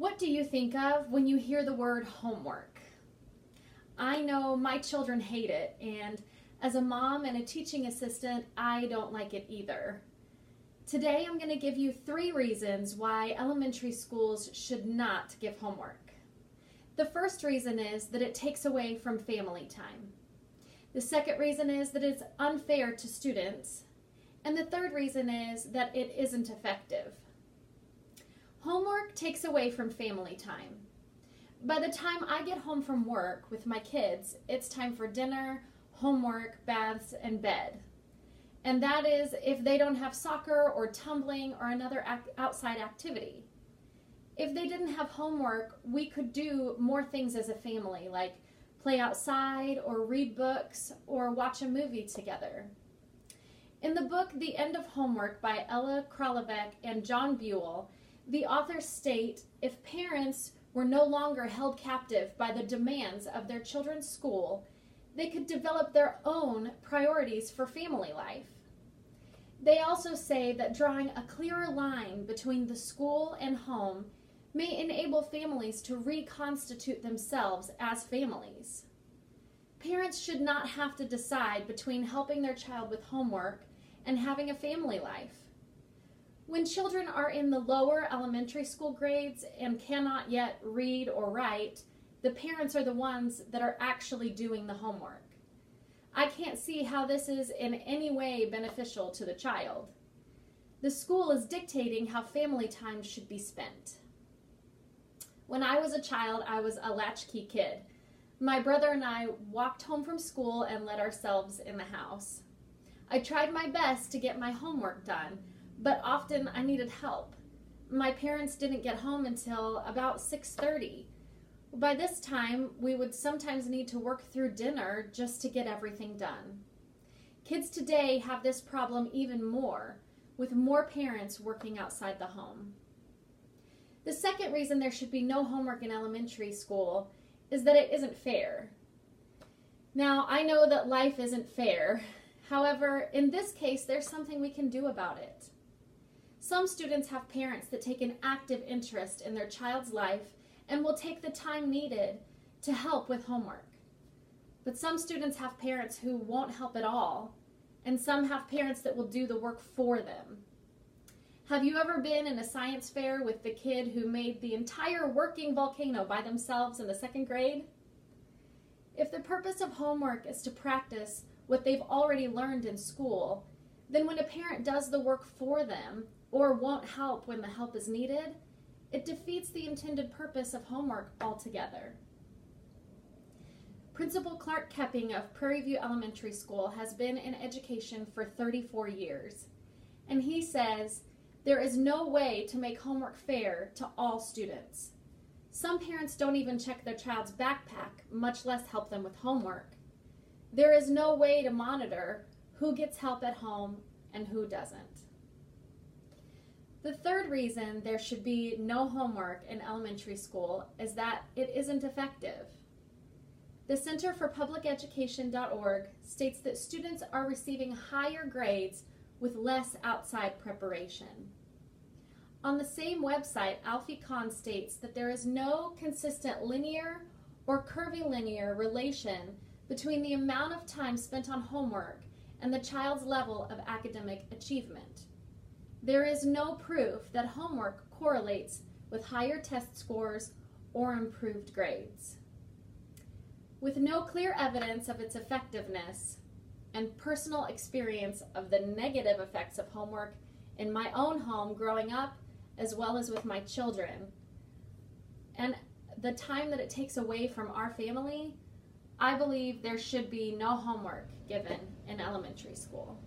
What do you think of when you hear the word homework? I know my children hate it, and as a mom and a teaching assistant, I don't like it either. Today I'm going to give you 3 reasons why elementary schools should not give homework. The first reason is that it takes away from family time. The second reason is that it's unfair to students. And the third reason is that it isn't effective. Homework takes away from family time. By the time I get home from work with my kids, it's time for dinner, homework, baths, and bed. And that is if they don't have soccer or tumbling or another outside activity. If they didn't have homework, we could do more things as a family, like play outside or read books or watch a movie together. In the book The End of Homework by Ella Kralovec and John Buell, the authors state if parents were no longer held captive by the demands of their children's school, they could develop their own priorities for family life. They also say that drawing a clearer line between the school and home may enable families to reconstitute themselves as families. Parents should not have to decide between helping their child with homework and having a family life. When children are in the lower elementary school grades and cannot yet read or write, the parents are the ones that are actually doing the homework. I can't see how this is in any way beneficial to the child. The school is dictating how family time should be spent. When I was a child, I was a latchkey kid. My brother and I walked home from school and let ourselves in the house. I tried my best to get my homework done, but often I needed help. My parents didn't get home until about 6:30. By this time, we would sometimes need to work through dinner just to get everything done. Kids today have this problem even more, with more parents working outside the home. The second reason there should be no homework in elementary school is that it isn't fair. Now, I know that life isn't fair. However, in this case, there's something we can do about it. Some students have parents that take an active interest in their child's life and will take the time needed to help with homework. But some students have parents who won't help at all, and some have parents that will do the work for them. Have you ever been in a science fair with the kid who made the entire working volcano by themselves in the 2nd grade? If the purpose of homework is to practice what they've already learned in school, then when a parent does the work for them or won't help when the help is needed, it defeats the intended purpose of homework altogether. Principal Clark Kepping of Prairie View Elementary School has been in education for 34 years, and he says, there is no way to make homework fair to all students. Some parents don't even check their child's backpack, much less help them with homework. There is no way to monitor who gets help at home and who doesn't. The third reason there should be no homework in elementary school is that it isn't effective. The Center for Public Education.org states that students are receiving higher grades with less outside preparation. On the same website, Alfie Kahn states that there is no consistent linear or curvilinear relation between the amount of time spent on homework and the child's level of academic achievement. There is no proof that homework correlates with higher test scores or improved grades. With no clear evidence of its effectiveness and personal experience of the negative effects of homework in my own home growing up, as well as with my children, and the time that it takes away from our family, I believe there should be no homework given in elementary school.